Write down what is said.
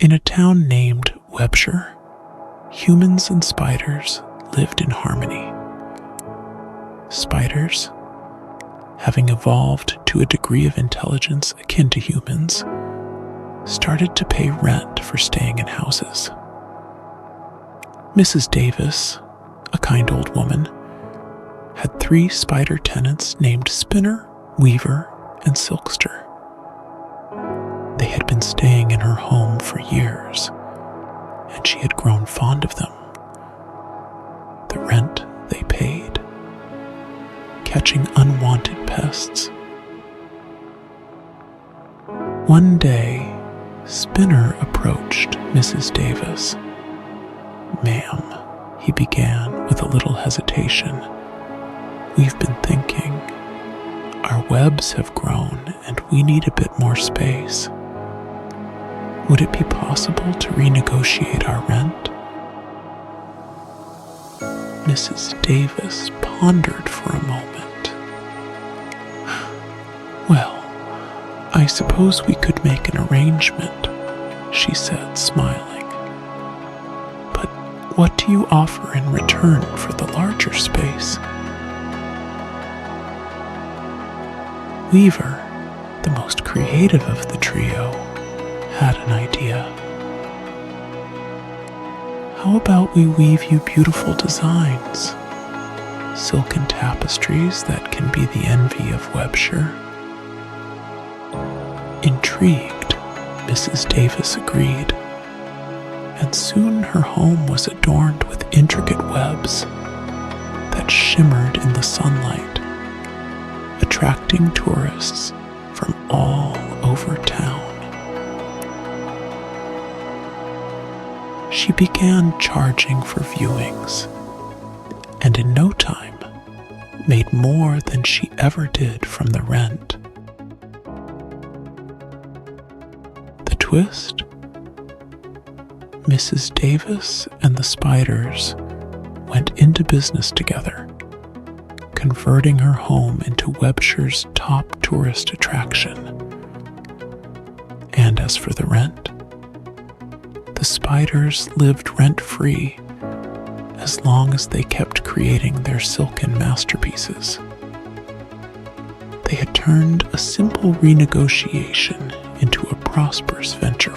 In a town named Webshire, humans and spiders lived in harmony. Spiders, having evolved to a degree of intelligence akin to humans, started to pay rent for staying in houses. Mrs. Davis, a kind old woman, had 3 spider tenants named Spinner, Weaver, and Silkster. They had been staying in her home for years, and she had grown fond of them. The rent they paid, catching unwanted pests. One day, Spinner approached Mrs. Davis. "Ma'am," he began with a little hesitation, "we've been thinking. Our webs have grown and we need a bit more space. Would it be possible to renegotiate our rent?" Mrs. Davis pondered for a moment. "Well, I suppose we could make an arrangement," she said, smiling. "But what do you offer in return for the larger space?" Weaver, the most creative of the trio, had an idea. "How about we weave you beautiful designs, silken tapestries that can be the envy of Webshire?" Intrigued, Mrs. Davis agreed, and soon her home was adorned with intricate webs that shimmered in the sunlight, attracting tourists from all over town. She began charging for viewings, and in no time made more than she ever did from the rent. The twist? Mrs. Davis and the spiders went into business together, converting her home into Webshire's top tourist attraction. And as for the rent, the spiders lived rent-free as long as they kept creating their silken masterpieces. They had turned a simple renegotiation into a prosperous venture.